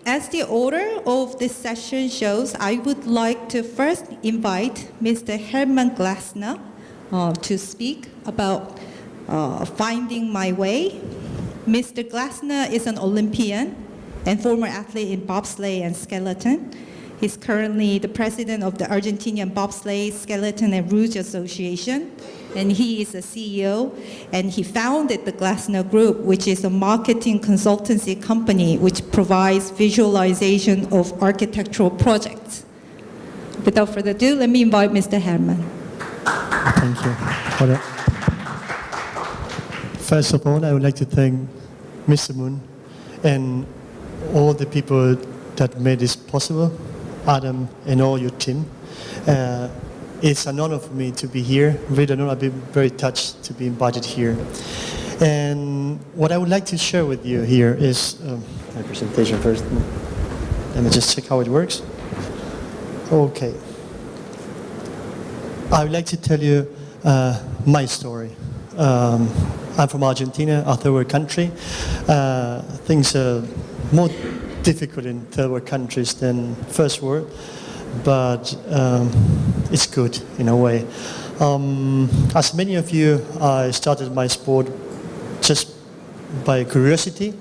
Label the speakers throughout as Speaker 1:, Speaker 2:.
Speaker 1: As the order of this session shows, I would like to first invite Mr. Herman Glessner to speak about finding my way. Mr. Glessner is an Olympian and former athlete in bobsleigh and skeleton. He's currently the president of the Argentinian Bobsleigh, Skeleton and Rouge Association, and he is a CEO, and he founded the Glessner Group, which is a marketing consultancy company which provides visualization of architectural projects. Without further ado, let me invite Mr. Herman.
Speaker 2: Thank you. First of all, I would like to thank Mr. Moon and all the people that made this possible, Adam and all your team. It's an honor for me to be here. Really, I've been very touched to be invited here. And what I would like to share with you here is my presentation first. Let me just check how it works. Okay. I would like to tell you my story. I'm from Argentina, a third world country. Things are more difficult in third world countries than first world, but it's good in a way. As many of you, I started my sport just by curiosity.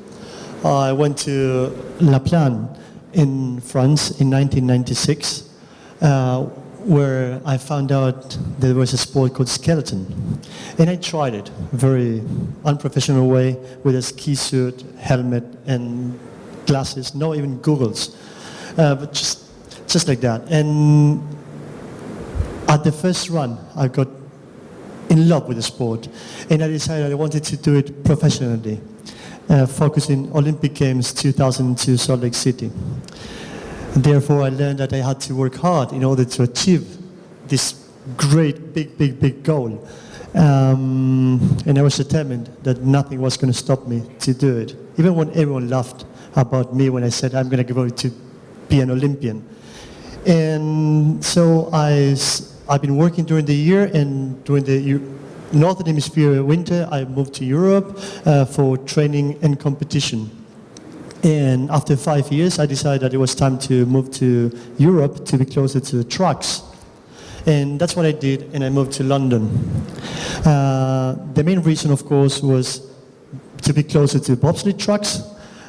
Speaker 2: I went to La Plagne in France in 1996, where I found out there was a sport called skeleton. And I tried it, very unprofessional way, with a ski suit, helmet, and glasses, no even goggles, but just like that. And at the first run, I got in love with the sport, and I decided I wanted to do it professionally, focusing Olympic Games 2002 Salt Lake City. Therefore, I learned that I had to work hard in order to achieve this great, big goal. And I was determined that nothing was going to stop me to do it, even when everyone laughed about me when I said I'm going to go to be an Olympian. And so I've been working during the year, and during the Northern Hemisphere winter, I moved to Europe for training and competition. And after 5 years, I decided that it was time to move to Europe to be closer to the tracks. And that's what I did, and I moved to London. The main reason, of course, was to be closer to bobsleigh tracks,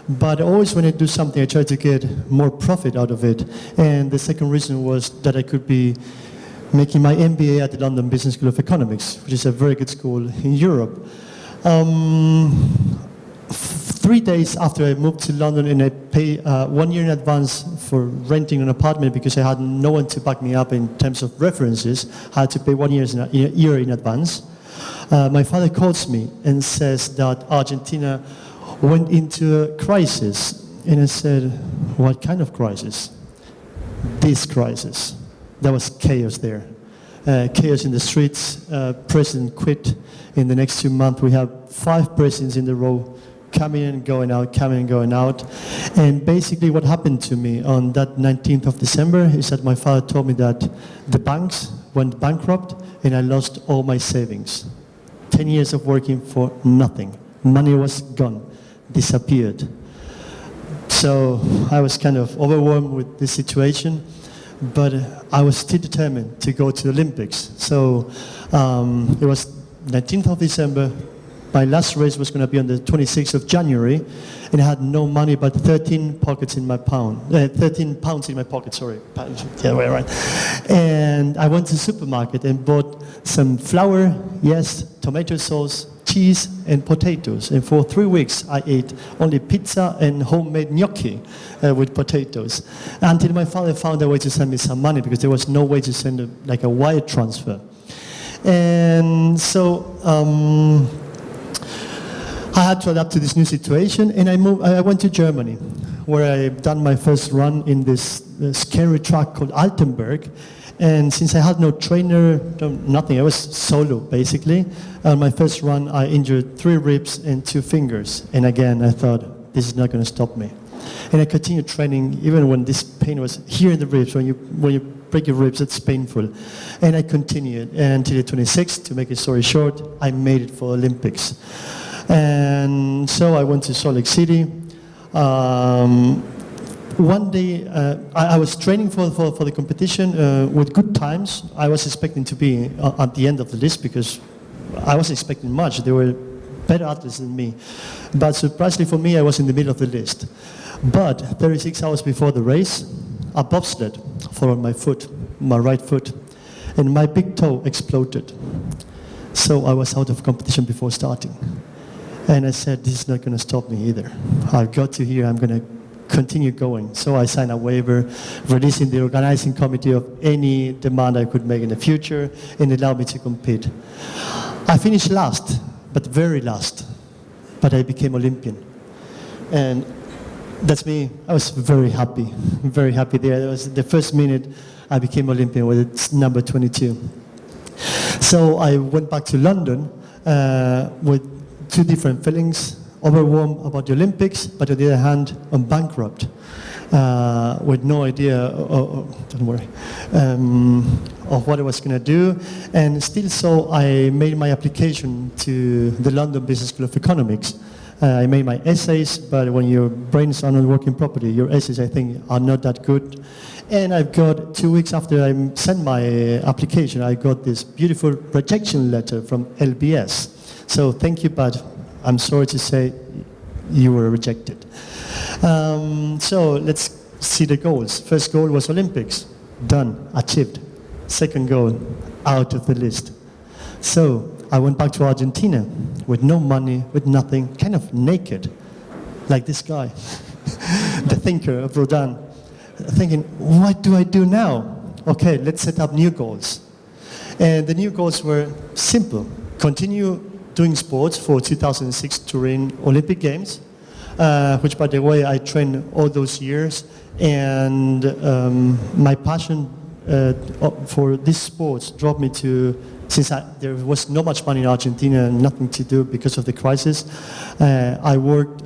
Speaker 2: but always when I do something, I try to get more profit out of it. And the second reason was that I could be making my MBA at the London Business School of Economics, which is a very good school in Europe. 3 days after I moved to London, and I paid 1 year in advance for renting an apartment because I had no one to back me up in terms of references. I had to pay 1 year in advance. My father calls me and says that Argentina went into a crisis. And I said, what kind of crisis? This crisis. There was chaos there. Chaos in the streets. President quit. In the next 2 months, we have 5 presidents in the row, coming and going out, coming and going out. And basically what happened to me on that 19th of December is that my father told me that the banks went bankrupt and I lost all my savings. 10 years of working for nothing. Money was gone, disappeared. So I was kind of overwhelmed with this situation, but I was still determined to go to the Olympics. So it was 19th of December. My last race was going to be on the 26th of January, and I had no money but 13 pounds in my pocket, sorry. Yeah, right. And I went to the supermarket and bought some flour, yes, tomato sauce, cheese, and potatoes. And for 3 weeks, I ate only pizza and homemade gnocchi with potatoes, until my father found a way to send me some money because there was no way to send a wire transfer. And so I had to adapt to this new situation, and I went to Germany, where I've done my first run in this scary track called Altenberg. And since I had no trainer, nothing, I was solo basically. On my first run, I injured 3 ribs and 2 fingers. And again, I thought, this is not going to stop me. And I continued training even when this pain was here in the ribs. When you break your ribs, it's painful. And I continued until the 26th. To make a story short, I made it for Olympics. And so I went to Salt Lake City. One day, I was training for the competition with good times. I was expecting to be at the end of the list because I wasn't expecting much. There were better athletes than me. But surprisingly for me, I was in the middle of the list. But 36 hours before the race, a bobsled followed my foot, my right foot, and my big toe exploded. So I was out of competition before starting. And I said, this is not going to stop me either. I've got to here, I'm going to continue going. So I signed a waiver, releasing the organizing committee of any demand I could make in the future, and it allowed me to compete. I finished last, but very last, but I became Olympian. And that's me. I was very happy there. It was the first minute I became Olympian with number 22. So I went back to London with two different feelings: overwhelmed about the Olympics, but on the other hand, I'm bankrupt, with no idea, don't worry, of what I was going to do. And still so, I made my application to the London Business School of Economics. I made my essays, but when your brains are not working properly, your essays, I think, are not that good. And I've got 2 weeks after I sent my application, I got this beautiful rejection letter from LBS. So thank you, but I'm sorry to say you were rejected. So let's see the goals. First goal was Olympics. Done, achieved. Second goal, out of the list. So I went back to Argentina with no money, with nothing, kind of naked, like this guy, the thinker of Rodin, thinking, what do I do now? Okay, let's set up new goals. And the new goals were simple. Continue doing sports for 2006 Turin Olympic Games, which, by the way, I trained all those years. And my passion for these sports drove me to, since there was not much money in Argentina and nothing to do because of the crisis, I worked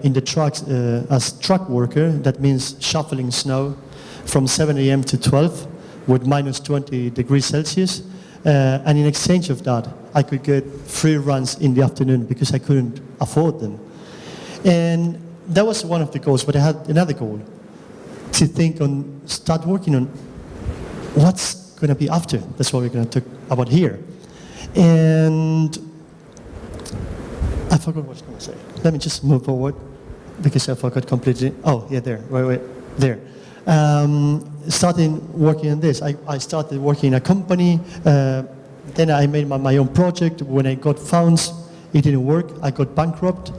Speaker 2: in the trucks as truck worker. That means shoveling snow from 7 a.m. to 12 with minus 20 degrees Celsius. And in exchange of that, I could get free runs in the afternoon because I couldn't afford them. And that was one of the goals, but I had another goal, to start working on what's going to be after. That's what we're going to talk about here. And I forgot what I was going to say. Let me just move forward because I forgot completely. Oh, yeah, there, right, there. Starting working on this, I started working in a company. Then I made my own project. When I got funds, it didn't work. I got bankrupt.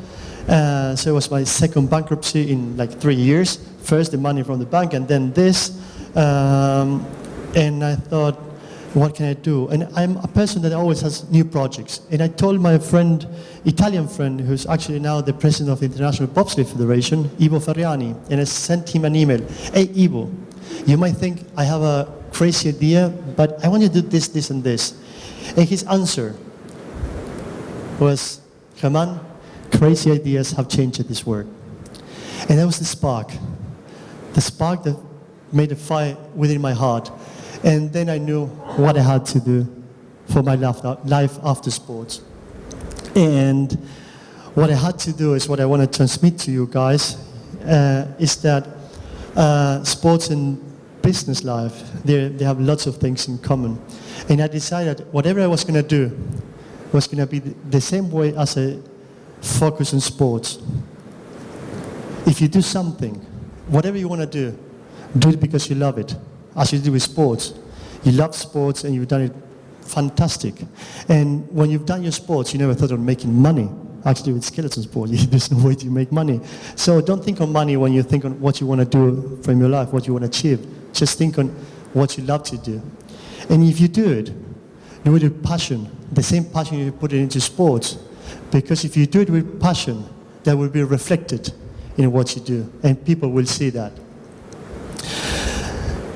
Speaker 2: So it was my second bankruptcy in like 3 years. First the money from the bank, and then this. And I thought, what can I do? And I'm a person that always has new projects. And I told my friend, Italian friend, who's actually now the president of the International Bobsleigh Federation, Ivo Ferriani, and I sent him an email. Hey, Ivo, you might think I have a crazy idea, but I want you to do this, this, and this. And his answer was, come on, crazy ideas have changed this world. And that was the spark that made a fire within my heart. And then I knew what I had to do for my life after sports. And what I had to do is what I want to transmit to you guys, is that sports and business life, they have lots of things in common. And I decided whatever I was going to do was going to be the same way as I focus on sports. If you do something, whatever you want to do it because you love it. As you do with sports. You love sports and you've done it fantastic. And when you've done your sports, you never thought of making money. Actually, with skeleton sport, there's no way to make money. So don't think on money when you think on what you want to do from your life, what you want to achieve. Just think on what you love to do. And if you do it with passion, the same passion you put it into sports, because if you do it with passion, that will be reflected in what you do, and people will see that.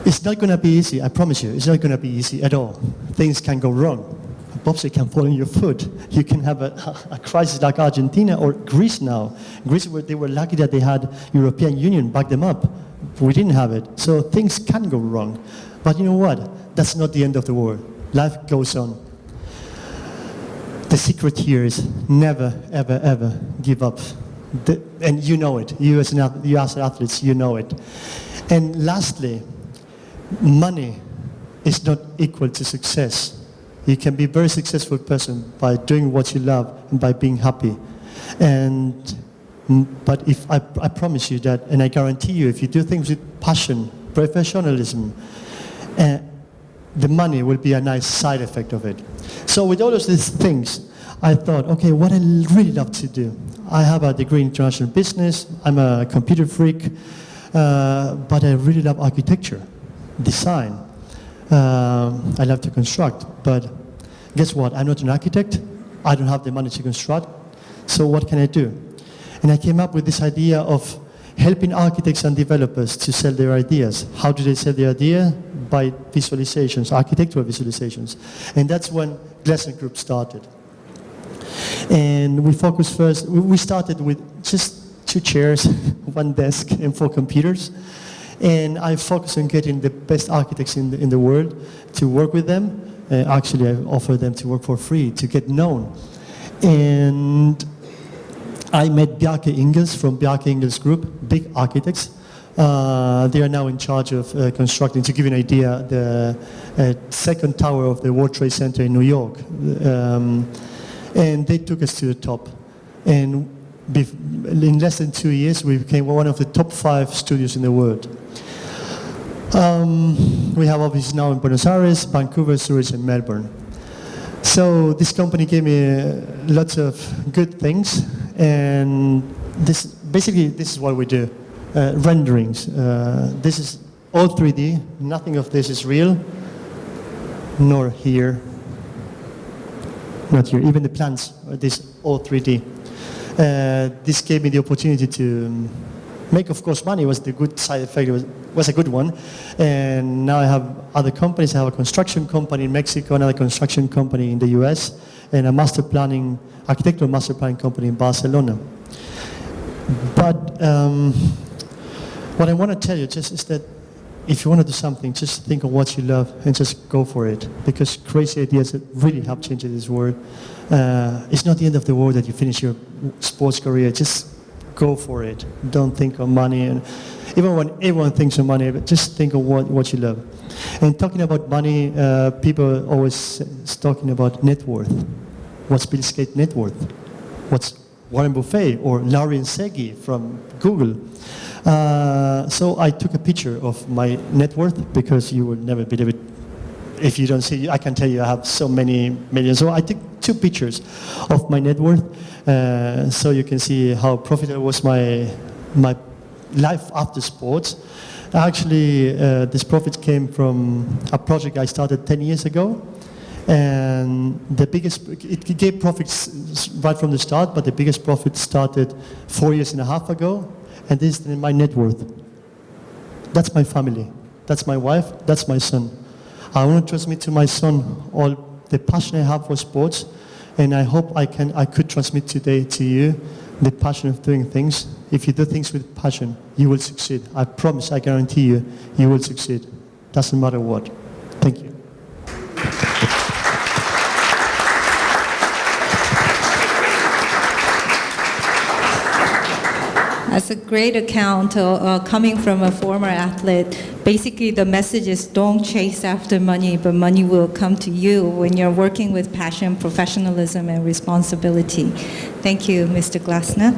Speaker 2: It's not going to be easy, I promise you. It's not going to be easy at all. Things can go wrong. bobsleigh can fall on your foot. You can have a crisis like Argentina or Greece now. Greece, they were lucky that they had European Union back them up. We didn't have it. So things can go wrong. But you know what? That's not the end of the world. Life goes on. The secret here is never, ever, ever give up. And you know it. You as athletes, you know it. And lastly, money is not equal to success. You can be a very successful person by doing what you love and by being happy. But if I promise you that, and I guarantee you, if you do things with passion, professionalism, the money will be a nice side effect of it. So with all of these things, I thought, okay, what I really love to do. I have a degree in international business. I'm a computer freak, but I really love architecture, design. I love to construct, but guess what? I'm not an architect. I don't have the money to construct. So what can I do? And I came up with this idea of helping architects and developers to sell their ideas. How do they sell their idea? By visualizations, architectural visualizations. And that's when Glessner Group started. And we focused first, we started with just 2 chairs, 1 desk, and 4 computers. And I focused on getting the best architects in the world to work with them. Actually, I offered them to work for free, to get known. And I met Bjarke Ingels from Bjarke Ingels Group, big architects. They are now in charge of constructing, to give you an idea, the 2nd tower of the World Trade Center in New York. And they took us to the top. And in less than 2 years, we became one of the top 5 studios in the world. We have offices now in Buenos Aires, Vancouver, Zurich, and Melbourne. So this company gave me lots of good things, and this is what we do. Renderings. This is all 3D. Nothing of this is real, nor here. Not here. Even the plants, this all 3D. This gave me the opportunity to make, of course, money. Was the good side effect. It was a good one. And now I have other companies. I have a construction company in Mexico, another construction company in the US, and a architectural master planning company in Barcelona. But what I want to tell you just is that if you want to do something, just think of what you love and just go for it. Because crazy ideas that really have changed this world. It's not the end of the world that you finish your sports career. Just go for it. Don't think of money. And even when everyone thinks of money, just think of what you love. And talking about money, people are always talking about net worth. What's Bill Gates' net worth? What's Warren Buffett or Larry and Sergey from Google? So I took a picture of my net worth, because you will never believe it if you don't see. I can tell you I have so many millions. So I took 2 pictures of my net worth, so you can see how profitable was my life after sports. Actually, this profit came from a project I started 10 years ago. And it gave profits right from the start, but the biggest profit started 4.5 years ago. And this is my net worth. That's my family. That's my wife. That's my son. I want to transmit to my son all the passion I have for sports, and I hope I could transmit today to you the passion of doing things. If you do things with passion, you will succeed. I promise, I guarantee you, you will succeed. Doesn't matter what. Thank you.
Speaker 1: That's a great account coming from a former athlete. Basically, the message is don't chase after money, but money will come to you when you're working with passion, professionalism, and responsibility. Thank you, Mr. Glessner.